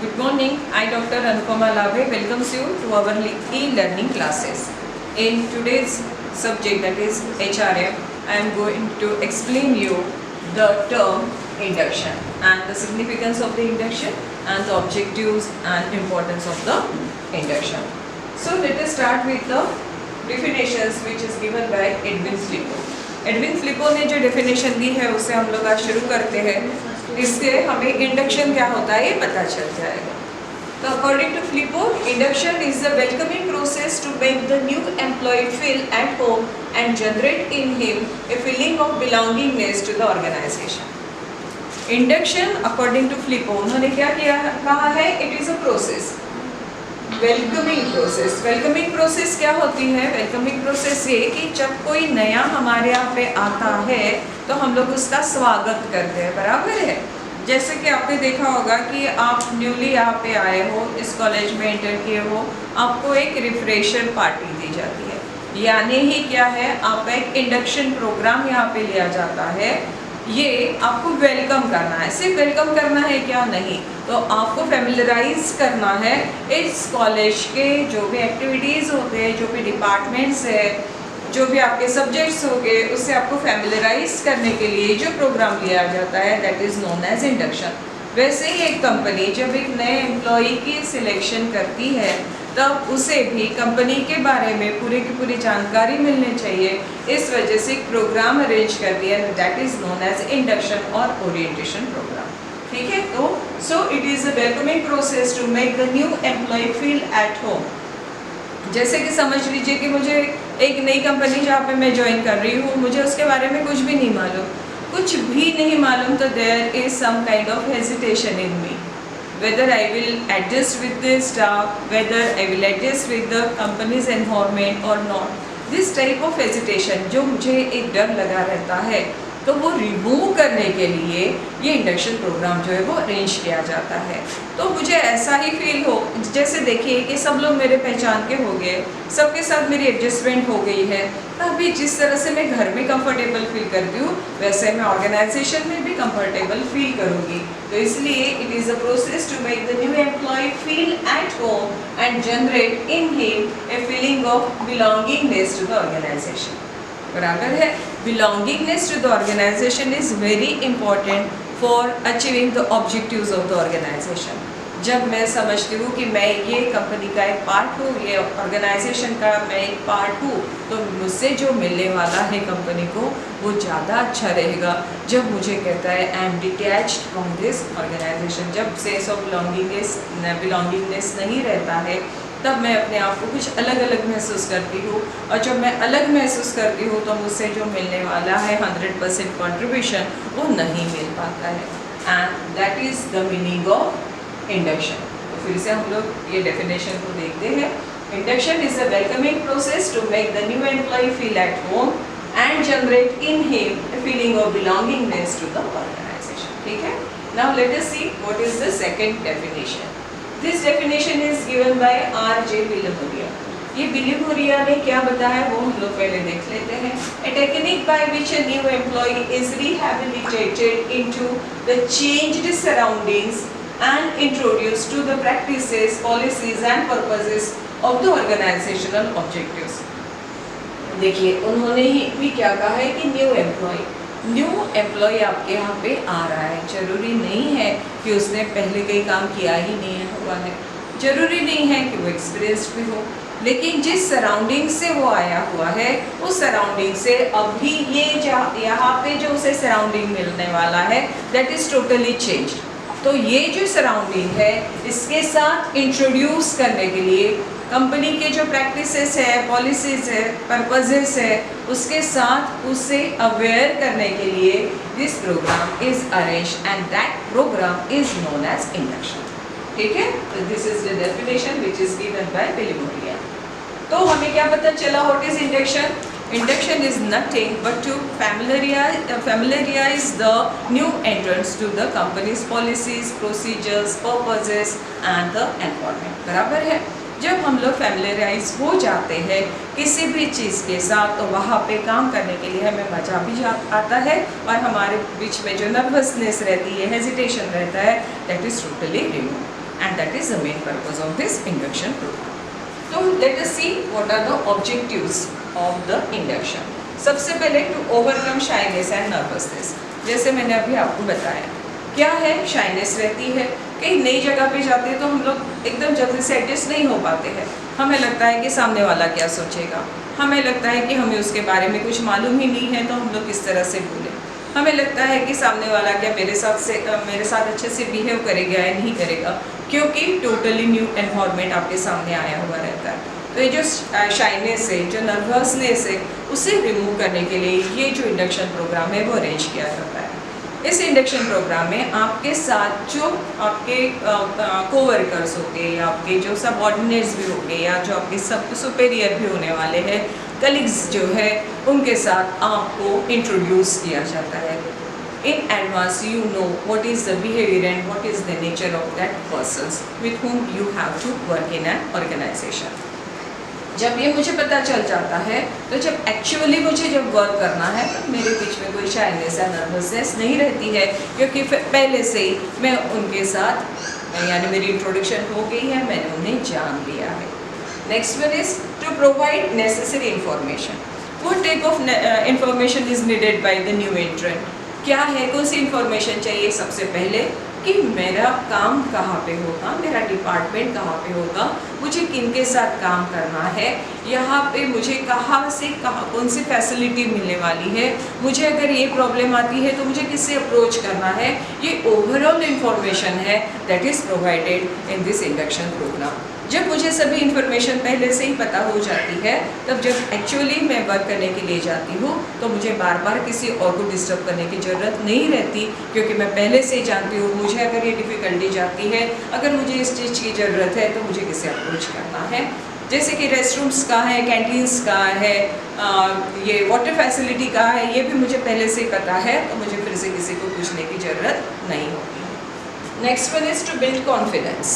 Good morning. I, Dr. Anupama Labhe, welcomes you to our e-learning classes. In today's subject, that is HRM, I am going to explain you the term induction and the significance of the induction and the objectives and importance of the induction. So let us start with the definitions which is given by Edwin Flippo. Edwin Flippo ने जो definition दी है उससे हम लोग आज शुरू करते हैं। इससे हमें इंडक्शन क्या होता है ये पता चल जाएगा। तो according to Flippo, induction is the welcoming process to make the new employ feel at home and generate in him a feeling of belongingness to the organization. Induction according to Flippo उन्होंने क्या किया कहा है, it is a process, welcoming process. Welcoming process क्या होती है? Welcoming process ये कि जब कोई नया हमारे यहाँ पे आता है तो हम लोग उसका स्वागत करते हैं, बराबर है। जैसे कि आपने देखा होगा कि आप न्यूली यहाँ पे आए हो, इस कॉलेज में एंटर किए हो, आपको एक रिफ्रेशर पार्टी दी जाती है, यानी ही क्या है, आपका एक इंडक्शन प्रोग्राम यहाँ पे लिया जाता है। ये आपको वेलकम करना है, सिर्फ वेलकम करना है क्या? नहीं, तो आपको फैमिलराइज करना है इस कॉलेज के जो भी एक्टिविटीज़ होते हैं, जो भी डिपार्टमेंट्स है, जो भी आपके सब्जेक्ट्स हो गए, उससे आपको फैमिलराइज करने के लिए जो प्रोग्राम लिया जाता है that is known as induction. वैसे ही एक कंपनी जब एक नए एम्प्लॉई की सिलेक्शन करती है तब उसे भी कंपनी के बारे में पूरी की पूरी जानकारी मिलनी चाहिए, इस वजह से एक प्रोग्राम अरेंज कर दिया that is known as induction और ओरिएंटेशन प्रोग्राम। ठीक है, तो so it is a welcoming process to make the new employ feel at home. जैसे कि समझ लीजिए कि मुझे एक नई कंपनी जहाँ पे मैं ज्वाइन कर रही हूँ, मुझे उसके बारे में कुछ भी नहीं मालूम, तो there is some kind of hesitation in me, whether I will adjust with the staff, whether I will adjust with the company's environment or not. This type of hesitation जो मुझे एक डर लगा रहता है, तो वो रिमूव करने के लिए ये इंडक्शन प्रोग्राम जो है वो अरेंज किया जाता है। तो मुझे ऐसा ही फील हो, जैसे देखिए कि सब लोग मेरे पहचान के हो गए, सबके साथ मेरी एडजस्टमेंट हो गई है, तभी जिस तरह से मैं घर में कंफर्टेबल फील करती हूँ वैसे मैं ऑर्गेनाइजेशन में भी कंफर्टेबल फील करूँगी। तो इसलिए it is a process to make the new employ feel at home and generate in him a feeling of belongingness to the organisation. बराबर है, belongingness to the organisation is very important for achieving the objectives of the organisation. जब मैं समझती हूँ कि मैं ये company का एक पार्ट हूँ, ये ऑर्गेनाइजेशन का मैं एक पार्ट हूँ, तो मुझसे जो मिलने वाला है कंपनी को वो ज़्यादा अच्छा रहेगा। जब मुझे कहता है I am detached from this organisation, जब सेंस ऑफ बिलोंगिंगनेस नहीं रहता है, तब मैं अपने आप को कुछ अलग अलग महसूस करती हूँ, और जब मैं अलग महसूस करती हूँ तो मुझसे जो मिलने वाला है 100% कॉन्ट्रीब्यूशन वो नहीं मिल पाता है, and that is the meaning of induction. तो फिर से हम लोग ये डेफिनेशन को देखते हैं। Induction is a welcoming process to make the new employ feel at home and generate in him a feeling of belongingness to the organisation. ठीक है, now let us see what is the second definition. This definition is given by R.J. Bilimoria. ये बिलिमोरिया ने क्या बताया वो हम लोग पहले देख लेते हैं। A technique by which a new employee is rehabilitated into the changed surroundings and introduced to the practices, policies and purposes of the organizational objectives। देखिए उन्होंने ही भी क्या कहा है कि न्यू एम्प्लॉय आपके यहाँ पे आ रहा है, जरूरी नहीं है कि उसने पहले कहीं काम किया ही नहीं हुआ है, जरूरी नहीं है कि वो एक्सपीरियंस्ड भी हो, लेकिन जिस सराउंडिंग से वो आया हुआ है उस सराउंडिंग से अभी ये यहाँ पे जो उसे सराउंडिंग मिलने वाला है दैट इज़ टोटली चेंज्ड। तो ये जो सराउंडिंग है इसके साथ इंट्रोड्यूस करने के लिए कंपनी के जो प्रैक्टिसेस है, पॉलिसीज़ है, पर्पसेस है, उसके साथ उसे अवेयर करने के लिए this programme is arrange and that programme is known as induction. ठीक है, तो this is the definition which is given by Bilimoria. तो हमें क्या पता चला what is induction? Induction is nothing but to familiarize the new entrants to the company's policies, procedures, purposes and the environment। बराबर है, जब हम लोग फैमिलियराइज हो जाते हैं किसी भी चीज़ के साथ तो वहाँ पे काम करने के लिए हमें मज़ा भी आता है, और हमारे बीच में जो नर्वसनेस रहती है, हेजिटेशन रहता है, that is totally remove. and that is the main purpose of this induction program. So let us see what are the objectives of the induction. सबसे पहले to overcome shyness and nervousness. जैसे मैंने अभी आपको बताया, क्या है शाइनेस रहती है, कहीं नई जगह पे जाते हैं तो हम लोग एकदम जल्दी से एडजस्ट नहीं हो पाते हैं। हमें लगता है कि सामने वाला क्या सोचेगा, हमें लगता है कि हमें उसके बारे में कुछ मालूम ही नहीं है तो हम लोग किस तरह से बोलें, हमें लगता है कि सामने वाला क्या मेरे साथ अच्छे से बिहेव करेगा या नहीं करेगा, क्योंकि टोटली न्यू एनवायरनमेंट आपके सामने आया हुआ रहता है। तो ये जो शाइनेस है, जो नर्वसनेस है, उसे रिमूव करने के लिए ये जो इंडक्शन प्रोग्राम है वो अरेंज किया जाता है। इस इंडक्शन प्रोग्राम में आपके साथ जो आपके कोवर्कर्स होंगे या आपके जो सबऑर्डिनेट्स भी होंगे या जो आपके सब सुपेरियर भी होने वाले हैं, कलीग्स जो है, उनके साथ आपको इंट्रोड्यूस किया जाता है। In advance you know what is the behaviour and what is the nature of that persons with whom you have to work in an organisation. जब ये मुझे पता चल जाता है तो जब एक्चुअली मुझे जब वर्क करना है तो मेरे बीच में कोई शाइनेस या नर्वसनेस नहीं रहती है, क्योंकि पहले से ही मैं उनके साथ यानी मेरी इंट्रोडक्शन हो गई है, मैंने उन्हें जान लिया है। Next one is to provide necessary information. What type of information is needed by the new entrant. क्या है, कौन सी इंफॉर्मेशन चाहिए? सबसे पहले कि मेरा काम कहाँ पे होगा, मेरा डिपार्टमेंट कहाँ पे होगा, मुझे किन के साथ काम करना है, यहाँ पे मुझे कहाँ से कौन सी फैसिलिटी मिलने वाली है, मुझे अगर ये प्रॉब्लम आती है तो मुझे किससे अप्रोच करना है। ये ओवरऑल इंफॉर्मेशन है that is provided in this induction programme. जब मुझे सभी इन्फॉर्मेशन पहले से ही पता हो जाती है, तब जब एक्चुअली मैं वर्क करने के लिए जाती हूँ तो मुझे बार बार किसी और को डिस्टर्ब करने की ज़रूरत नहीं रहती, क्योंकि मैं पहले से ही जानती हूँ मुझे अगर ये डिफ़िकल्टी जाती है, अगर मुझे इस चीज़ की ज़रूरत है तो मुझे किसे अप्रोच करना है। जैसे कि रेस्टरूम्स कहाँ है, कैंटीन्स कहाँ है, ये वाटर फैसिलिटी कहाँ है, ये भी मुझे पहले से ही पता है, तो मुझे फिर से किसी को पूछने की ज़रूरत नहीं होगी। Next one is to build confidence.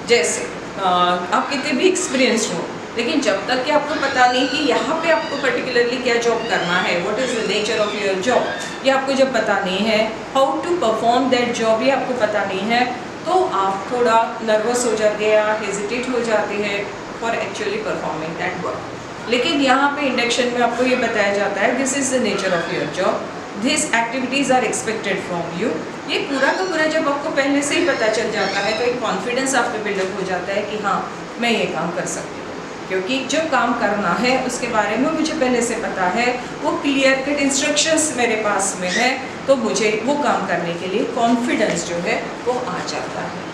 जैसे आप कितने भी एक्सपीरियंस्ड हो, लेकिन जब तक कि आपको पता नहीं कि यहाँ पे आपको पर्टिकुलरली क्या जॉब करना है, what is the nature of your job, ये आपको जब पता नहीं है, how to perform that job ये आपको पता नहीं है, तो आप थोड़ा नर्वस हो जाते हैं या हेजिटेट हो जाते हैं for actually performing that work. लेकिन यहाँ पे इंडक्शन में आपको ये बताया जाता है this is the nature of your job, this activities are expected from you. ये पूरा का पूरा जब आपको पहले से ही पता चल जाता है तो एक कॉन्फिडेंस आप पे बिल्डअप हो जाता है कि हाँ मैं ये काम कर सकती हूँ, क्योंकि जो काम करना है उसके बारे में मुझे पहले से पता है, वो क्लियर कट इंस्ट्रक्शंस मेरे पास में है, तो मुझे वो काम करने के लिए कॉन्फिडेंस जो है वो आ जाता है।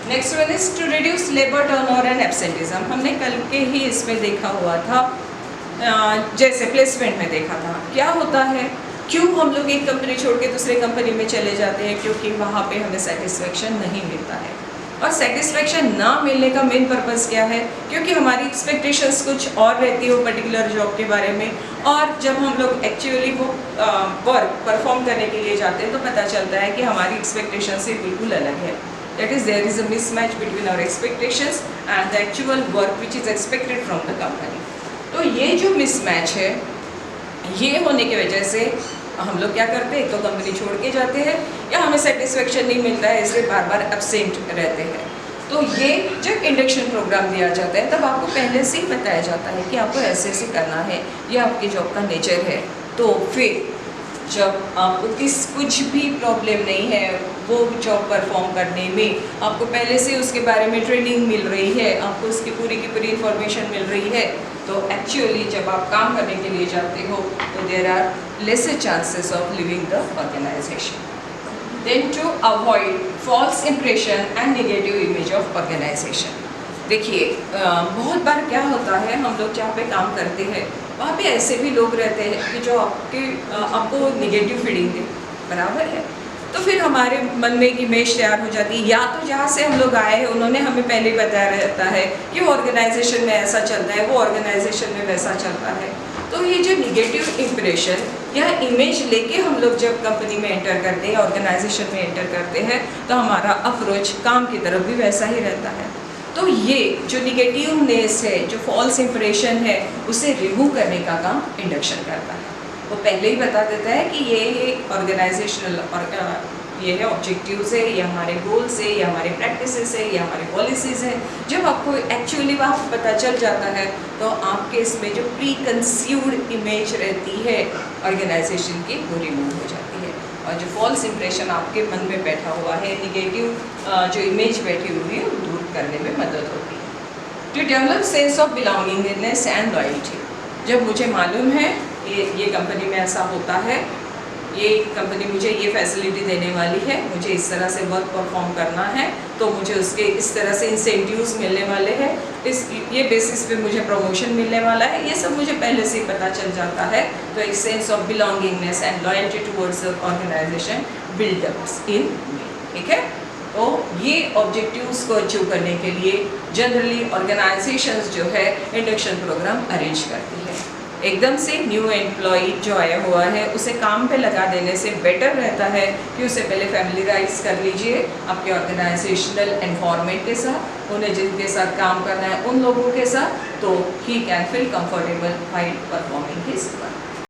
Next one is to reduce labour turnover and absenteeism. हमने कल के ही इसमें देखा हुआ था, जैसे प्लेसमेंट में देखा था। क्या होता है, क्यों हम लोग एक कंपनी छोड़ के दूसरे कंपनी में चले जाते हैं, क्योंकि वहाँ पे हमें सेटिस्फेक्शन नहीं मिलता है। और सेटिस्फेक्शन ना मिलने का मेन पर्पस क्या है, क्योंकि हमारी एक्सपेक्टेशंस कुछ और रहती है वो पर्टिकुलर जॉब के बारे में, और जब हम लोग एक्चुअली वो वर्क परफॉर्म करने के लिए जाते हैं तो पता चलता है कि हमारी एक्सपेक्टेशन से बिल्कुल अलग है। That is there is a mismatch between our expectations and the actual work which is expected from the company. तो ये जो मिसमैच है, ये होने की वजह से हम लोग क्या करते हैं, एक तो कंपनी छोड़ के जाते हैं या हमें सेटिस्फेक्शन नहीं मिलता है, इसलिए बार बार एब्सेंट रहते हैं। तो ये जब इंडक्शन प्रोग्राम दिया जाता है तब आपको पहले से ही बताया जाता है कि आपको ऐसे ऐसे करना है, ये आपके जॉब का नेचर है। तो फिर जब आपको कुछ भी प्रॉब्लम नहीं है वो जॉब परफॉर्म करने में, आपको पहले से उसके बारे में ट्रेनिंग मिल रही है, आपको उसकी पूरी की पूरी इंफॉर्मेशन मिल रही है, तो एक्चुअली जब आप काम करने के लिए जाते हो तो there are lesser chances of leaving the organization. Then to avoid false impression and negative image of organization. देखिए बहुत बार क्या होता है, हम लोग जहाँ पे काम करते हैं वहाँ पे ऐसे भी लोग रहते हैं कि जो आपको नेगेटिव फीलिंग दे, बराबर है। तो फिर हमारे मन में एक इमेज तैयार हो जाती है, या तो जहाँ से हम लोग आए हैं उन्होंने हमें पहले ही बताया रहता है कि वो ऑर्गेनाइजेशन में ऐसा चलता है, वो ऑर्गेनाइजेशन में वैसा चलता है। तो ये जो निगेटिव इम्प्रेशन या इमेज लेके हम लोग जब कंपनी में एंटर करते हैं, ऑर्गेनाइजेशन में एंटर करते हैं, तो हमारा अप्रोच काम की तरफ भी वैसा ही रहता है। तो ये जो निगेटिवनेस है, जो फॉल्स इम्प्रेशन है, उसे रिमूव करने का काम इंडक्शन करता है। वो पहले ही बता देता है कि ये एक ऑर्गेनाइजेशनल और ये है ऑब्जेक्टिव्स है, ये हमारे गोल्स है, ये हमारे प्रैक्टिसेस है, ये हमारे पॉलिसीज़ है। जब आपको एक्चुअली वहाँ पता चल जाता है तो आपके इसमें जो प्री कंसीव्ड इमेज रहती है ऑर्गेनाइजेशन की वो रिमूव हो जाती है, और जो फॉल्स इम्प्रेशन आपके मन में बैठा हुआ है, निगेटिव जो इमेज बैठी हुई है, वो दूर करने में मदद होती है। To develop sense of belongingness and loyalty, जब मुझे मालूम है ये कंपनी में ऐसा होता है, ये कंपनी मुझे ये फैसिलिटी देने वाली है, मुझे इस तरह से वर्क परफॉर्म करना है, तो मुझे उसके इस तरह से इंसेंटिव्स मिलने वाले हैं, ये बेसिस पे मुझे प्रमोशन मिलने वाला है, ये सब मुझे पहले से ही पता चल जाता है। तो एक sense of belongingness and loyalty towards the organization buildups in me, ठीक है। तो ये ऑब्जेक्टिव्स को अचीव करने के लिए जनरली ऑर्गेनाइजेशंस जो है इंडक्शन प्रोग्राम अरेंज करती है। एकदम से न्यू एम्प्लॉई जो आया हुआ है उसे काम पे लगा देने से बेटर रहता है कि उसे पहले फैमिलीराइज कर लीजिए आपके ऑर्गेनाइजेशनल एनवायरनमेंट के साथ, उन्हें जिनके साथ काम करना है उन लोगों के साथ, तो he can feel comfortable while performing his work.